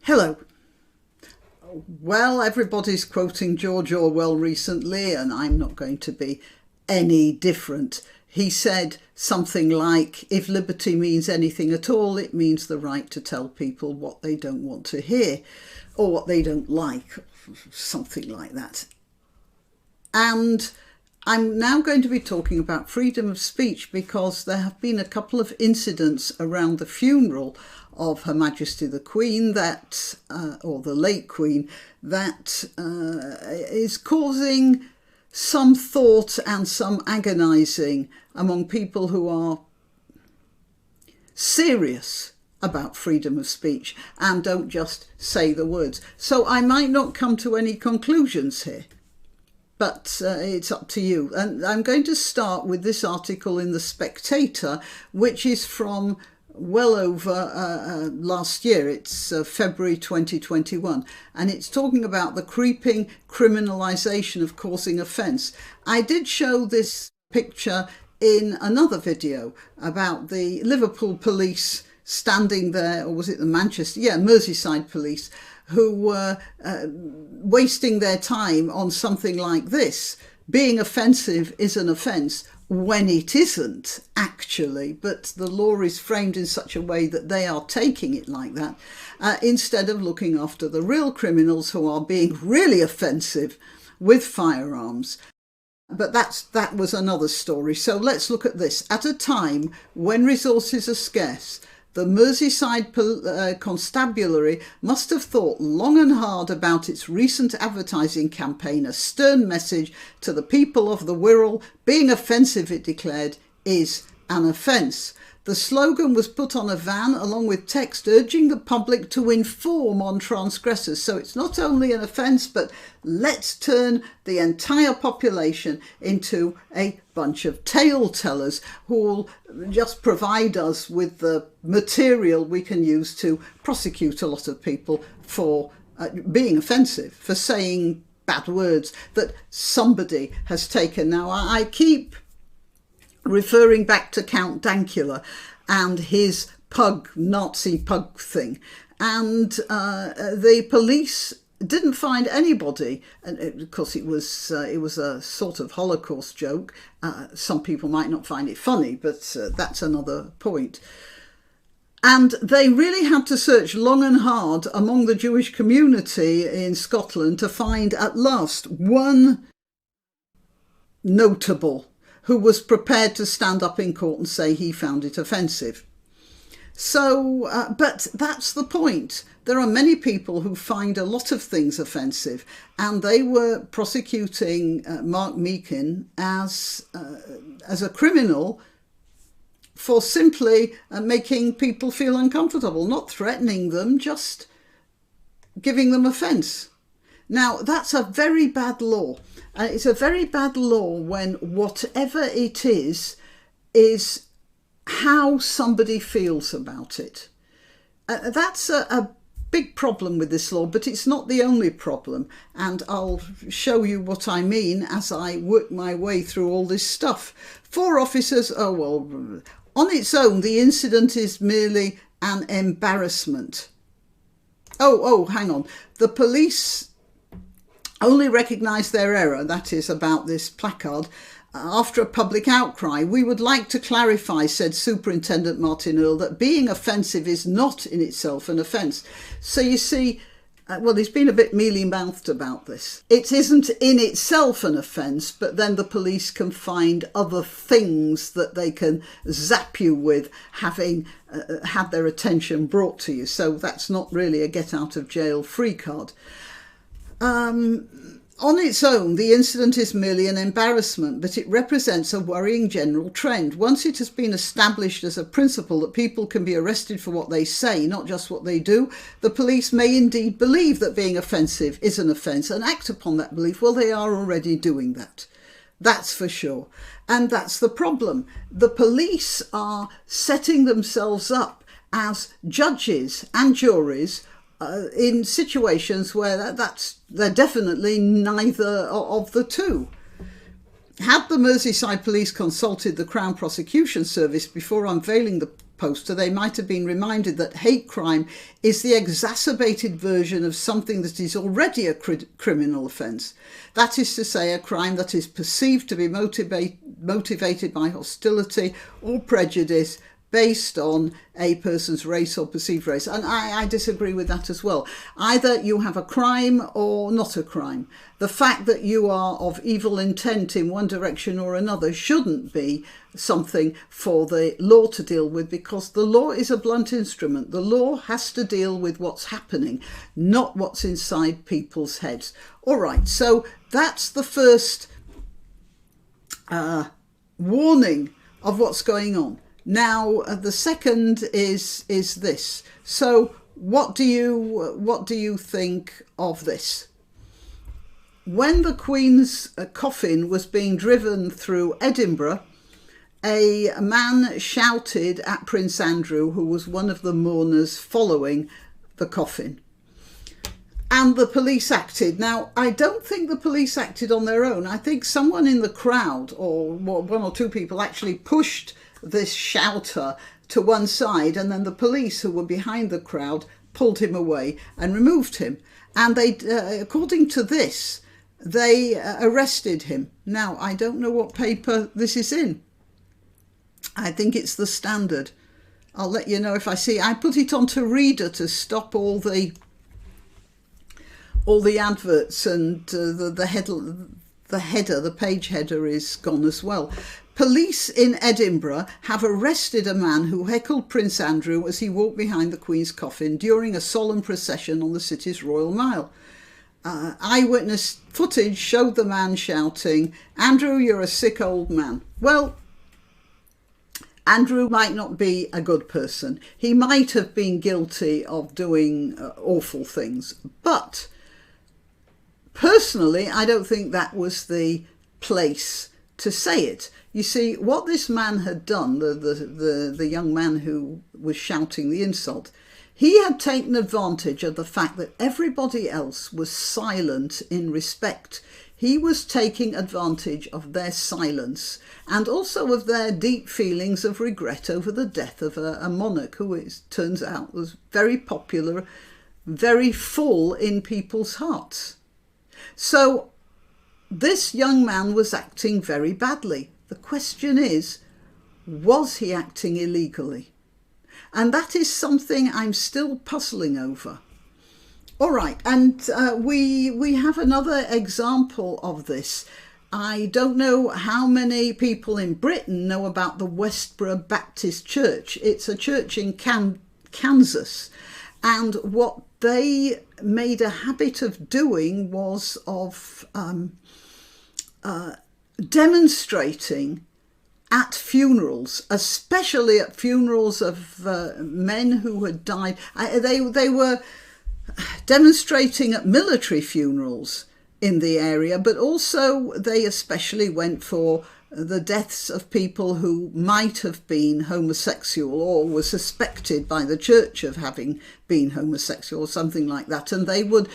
Hello. Well, everybody's quoting George Orwell recently, and I'm not going to be any different. He said something like, if liberty means anything at all, it means the right to tell people what they don't want to hear or what they don't like, something like that. And I'm now going to be talking about freedom of speech because there have been a couple of incidents around the funeral of Her Majesty the Queen that, or the late Queen, that is causing some thought and some agonising among people who are serious about freedom of speech and don't just say the words. So I might not come to any conclusions here, but it's up to you. And I'm going to start with this article in the Spectator, which is from well over last year. It's February 2021, and it's talking about the creeping criminalisation of causing offence. I did show this picture in another video about the Liverpool police standing there, or was it the Manchester? Yeah, Merseyside police, who were wasting their time on something like this. Being offensive is an offence when it isn't actually, but the law is framed in such a way that they are taking it like that, instead of looking after the real criminals who are being really offensive with firearms. But that was another story. So let's look at this. At a time when resources are scarce, the Merseyside Constabulary must have thought long and hard about its recent advertising campaign, a stern message to the people of the Wirral. Being offensive, it declared, is an offence. The slogan was put on a van along with text urging the public to inform on transgressors. So it's not only an offence, but let's turn the entire population into a bunch of tale tellers who will just provide us with the material we can use to prosecute a lot of people for being offensive, for saying bad words that somebody has taken. Now, I keep referring back to Count Dankula and his Nazi pug thing. And the police didn't find anybody. And of course, it was a sort of Holocaust joke. Some people might not find it funny, but that's another point. And they really had to search long and hard among the Jewish community in Scotland to find at last one notable who was prepared to stand up in court and say he found it offensive. So, but that's the point. There are many people who find a lot of things offensive, and they were prosecuting Mark Meakin as a criminal for simply making people feel uncomfortable, not threatening them, just giving them offence. Now, that's a very bad law. It's a very bad law when whatever it is how somebody feels about it. That's a big problem with this law, but it's not the only problem. And I'll show you what I mean as I work my way through all this stuff. 4 officers, on its own, the incident is merely an embarrassment. Hang on. The police only recognised their error, that is about this placard, after a public outcry. We would like to clarify, said Superintendent Martin Earl, that being offensive is not in itself an offence. So you see, he's been a bit mealy-mouthed about this. It isn't in itself an offence, but then the police can find other things that they can zap you with, having had their attention brought to you. So that's not really a get-out-of-jail-free card. On its own, the incident is merely an embarrassment, but it represents a worrying general trend. Once it has been established as a principle that people can be arrested for what they say, not just what they do, the police may indeed believe that being offensive is an offence and act upon that belief. Well, they are already doing that. That's for sure. And that's the problem. The police are setting themselves up as judges and juries in situations where they're definitely neither of the two. Had the Merseyside police consulted the Crown Prosecution Service before unveiling the poster, they might have been reminded that hate crime is the exacerbated version of something that is already a criminal offence. That is to say, a crime that is perceived to be motivated by hostility or prejudice based on a person's race or perceived race. And I disagree with that as well. Either you have a crime or not a crime. The fact that you are of evil intent in one direction or another shouldn't be something for the law to deal with, because the law is a blunt instrument. The law has to deal with what's happening, not what's inside people's heads. All right, so that's the first warning of what's going on. Now, the second is this. So what do you think of this? When the Queen's coffin was being driven through Edinburgh, a man shouted at Prince Andrew, who was one of the mourners following the coffin. And the police acted. Now, I don't think the police acted on their own. I think someone in the crowd, or one or two people, actually pushed this shouter to one side, and then the police, who were behind the crowd, pulled him away and removed him. And they, according to this, they arrested him. Now, I don't know what paper this is in. I think it's the Standard. I'll let you know if I see. I put it onto Reader to stop all the adverts, and the header, the page header, is gone as well. Police in Edinburgh have arrested a man who heckled Prince Andrew as he walked behind the Queen's coffin during a solemn procession on the city's Royal Mile. Eyewitness footage showed the man shouting, "Andrew, you're a sick old man." Well, Andrew might not be a good person. He might have been guilty of doing awful things. But personally, I don't think that was the place to say it. You see, what this man had done, the young man who was shouting the insult, he had taken advantage of the fact that everybody else was silent in respect. He was taking advantage of their silence and also of their deep feelings of regret over the death of a monarch who, it turns out, was very popular, very full in people's hearts. So this young man was acting very badly. The question is, was he acting illegally? And that is something I'm still puzzling over. All right, and we have another example of this. I don't know how many people in Britain know about the Westboro Baptist Church. It's a church in Kansas, and what they made a habit of doing was of demonstrating at funerals, especially at funerals of men who had died. They were demonstrating at military funerals in the area, but also they especially went for the deaths of people who might have been homosexual or were suspected by the church of having been homosexual or something like that. And they would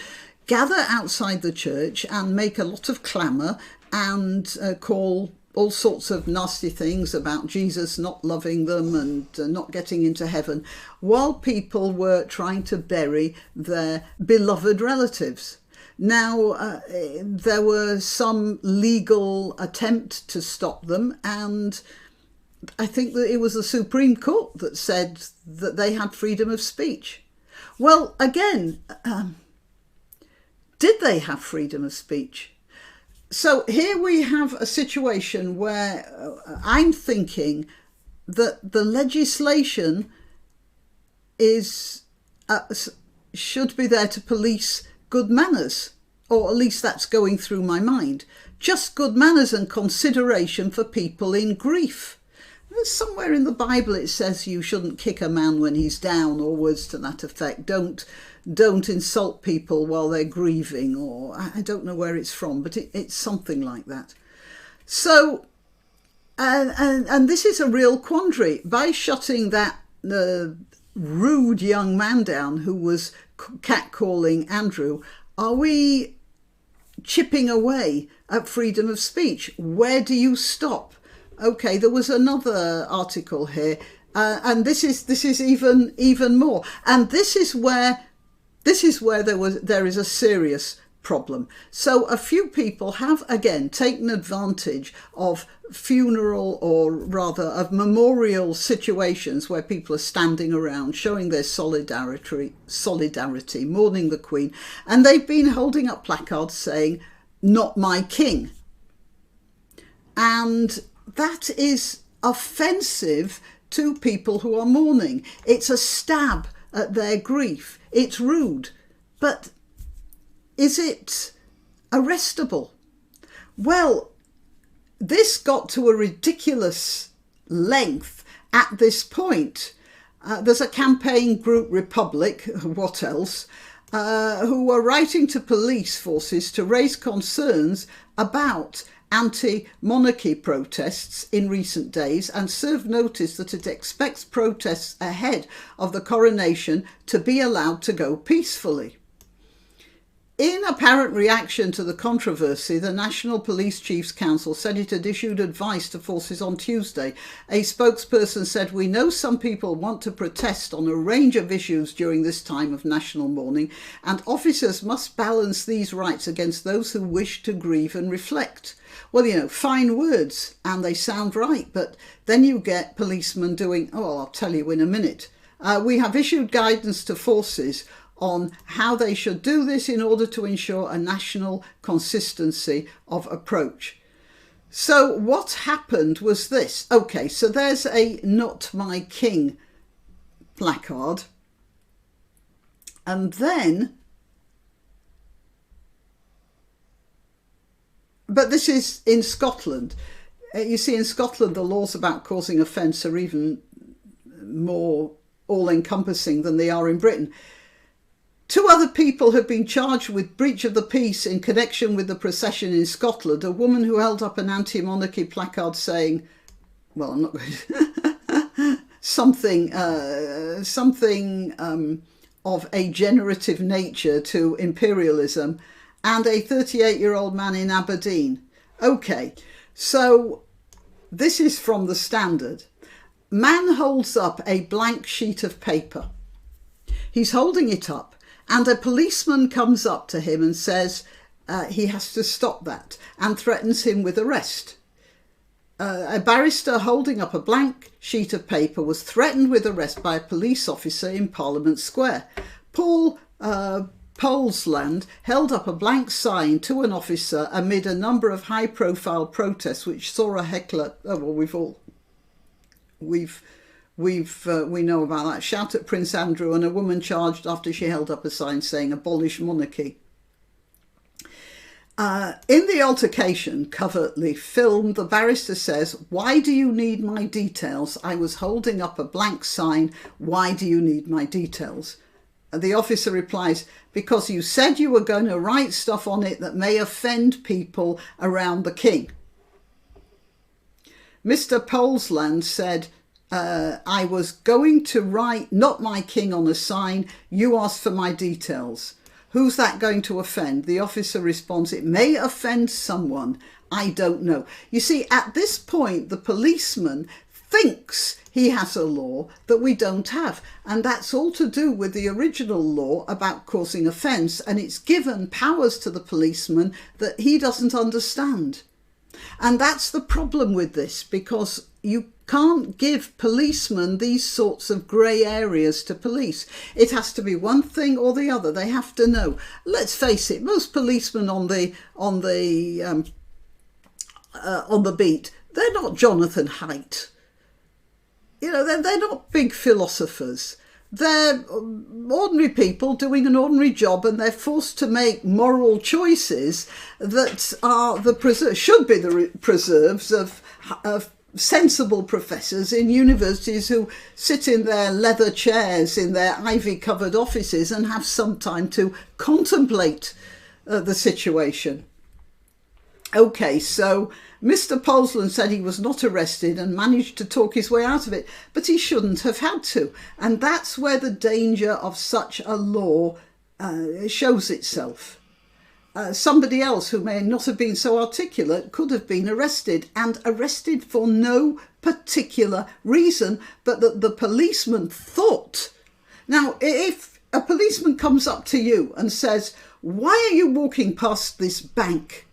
gather outside the church and make a lot of clamour and call all sorts of nasty things about Jesus not loving them and not getting into heaven, while people were trying to bury their beloved relatives. Now, there were some legal attempt to stop them, and I think that it was the Supreme Court that said that they had freedom of speech. Well, again, did they have freedom of speech? So here we have a situation where I'm thinking that the legislation should be there to police good manners, or at least that's going through my mind. Just good manners and consideration for people in grief. Somewhere in the Bible it says you shouldn't kick a man when he's down, or words to that effect. Don't insult people while they're grieving, or I don't know where it's from, but it's something like that. So, and this is a real quandary. By shutting that rude young man down who was catcalling Andrew, are we chipping away at freedom of speech? Where do you stop? Okay, there was another article here. And this is even more. And this is where there is a serious problem. So a few people have again taken advantage of funeral, or rather of memorial situations where people are standing around showing their solidarity, mourning the Queen, and they've been holding up placards saying, "Not my king." And that is offensive to people who are mourning. It's a stab at their grief. It's rude. But is it arrestable? Well, this got to a ridiculous length at this point. There's a campaign group, Republic, what else, who are writing to police forces to raise concerns about anti-monarchy protests in recent days, and served notice that it expects protests ahead of the coronation to be allowed to go peacefully. In apparent reaction to the controversy, the National Police Chiefs Council said it had issued advice to forces on Tuesday. A spokesperson said, "We know some people want to protest on a range of issues during this time of national mourning, and officers must balance these rights against those who wish to grieve and reflect." Well, you know, fine words, and they sound right, but then you get policemen doing, "Oh, I'll tell you in a minute. We have issued guidance to forces on how they should do this in order to ensure a national consistency of approach." So what happened was this. Okay, so there's a "Not My King" placard. And then, but this is in Scotland. You see, in Scotland, the laws about causing offence are even more all-encompassing than they are in Britain. 2 other people have been charged with breach of the peace in connection with the procession in Scotland. A woman who held up an anti-monarchy placard saying, well, I'm not going to, something of a generative nature to imperialism, and a 38-year-old man in Aberdeen. Okay, so this is from the Standard. Man holds up a blank sheet of paper. He's holding it up, and a policeman comes up to him and says he has to stop that, and threatens him with arrest. A barrister holding up a blank sheet of paper was threatened with arrest by a police officer in Parliament Square. Paul Polesland held up a blank sign to an officer amid a number of high-profile protests which saw a heckler. Oh, well, we know about that. Shout at Prince Andrew, and a woman charged after she held up a sign saying "Abolish monarchy." In the altercation, covertly filmed, the barrister says, "Why do you need my details? I was holding up a blank sign. Why do you need my details?" The officer replies, "Because you said you were going to write stuff on it that may offend people around the king." Mr. Polesland said, "I was going to write 'Not My King' on a sign. You asked for my details. Who's that going to offend?" The officer responds, "It may offend someone. I don't know." You see, at this point, the policeman thinks he has a law that we don't have. And that's all to do with the original law about causing offence. And it's given powers to the policeman that he doesn't understand. And that's the problem with this, because you can't give policemen these sorts of grey areas to police. It has to be one thing or the other. They have to know. Let's face it, most policemen on the beat, they're not Jonathan Haidt. You know, they're not big philosophers. They're ordinary people doing an ordinary job, and they're forced to make moral choices that are should be the preserves of sensible professors in universities who sit in their leather chairs in their ivy-covered offices and have some time to contemplate the situation. Okay, so Mr. Polesland said he was not arrested and managed to talk his way out of it, but he shouldn't have had to. And that's where the danger of such a law shows itself. somebody else who may not have been so articulate could have been arrested, and arrested for no particular reason, but that the policeman thought. Now, if a policeman comes up to you and says, "Why are you walking past this bank?"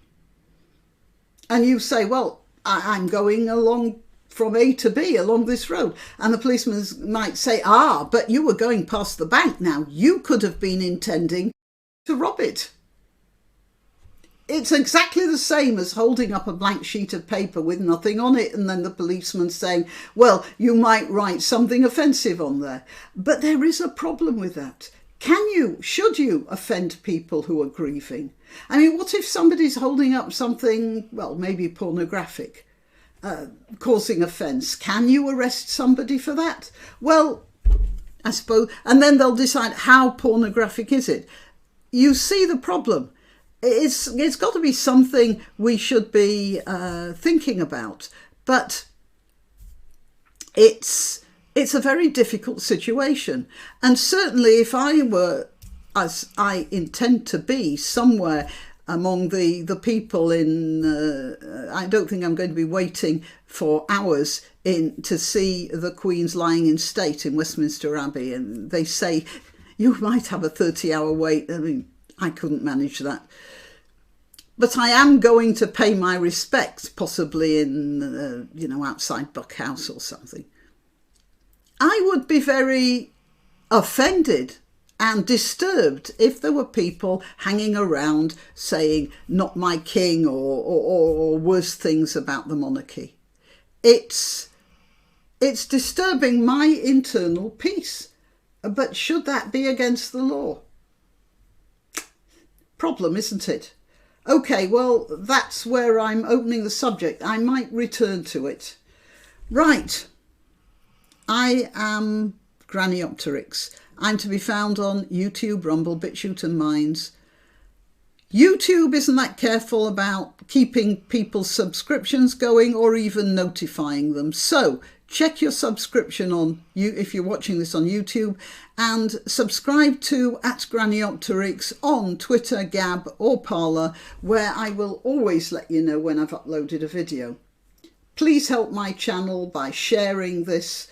And you say, "Well, I'm going along from A to B along this road." And the policeman might say, "But you were going past the bank. Now, you could have been intending to rob it." It's exactly the same as holding up a blank sheet of paper with nothing on it, and then the policeman saying, "Well, you might write something offensive on there." But there is a problem with that. Should you offend people who are grieving? I mean, what if somebody's holding up something, well, maybe pornographic, causing offence? Can you arrest somebody for that? Well, I suppose, and then they'll decide, how pornographic is it? You see the problem. It's got to be something we should be thinking about, but it's a very difficult situation. And certainly if I were, as I intend to be, somewhere among the people in, I don't think I'm going to be waiting for hours to see the Queen's lying in state in Westminster Abbey, and they say you might have a 30-hour wait. I mean, I couldn't manage that. But I am going to pay my respects, possibly in, outside Buck House or something. I would be very offended and disturbed if there were people hanging around saying, "Not my king," or worse things about the monarchy. It's disturbing my internal peace. But should that be against the law? Problem, isn't it? Okay, well, that's where I'm opening the subject. I might return to it. Right. I am Granniopteryx. I'm to be found on YouTube, Rumble, BitChute and Minds. YouTube isn't that careful about keeping people's subscriptions going or even notifying them. So check your subscription on you if you're watching this on YouTube, and subscribe to @Granniopteryx on Twitter, Gab or Parler, where I will always let you know when I've uploaded a video. Please help my channel by sharing this,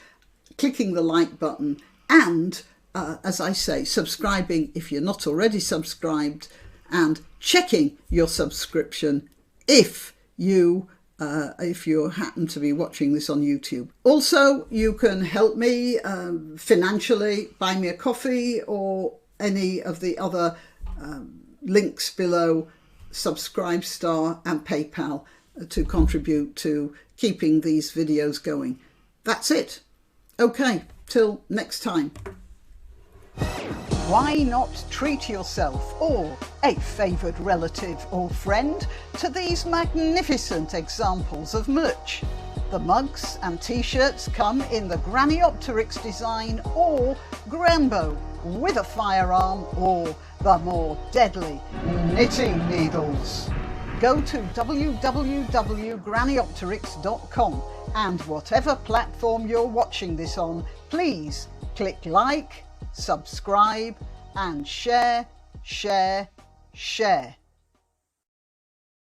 clicking the like button, and as I say, subscribing if you're not already subscribed, and checking your subscription if you happen to be watching this on YouTube. Also, you can help me financially, buy me a coffee or any of the other links below, Subscribestar and PayPal, to contribute to keeping these videos going. That's it. Okay, till next time. Why not treat yourself or a favoured relative or friend to these magnificent examples of merch? The mugs and t-shirts come in the Granniopteryx design or Grambo, with a firearm or the more deadly knitting needles. Go to www.granniopteryx.com, and whatever platform you're watching this on, please click like, subscribe and share.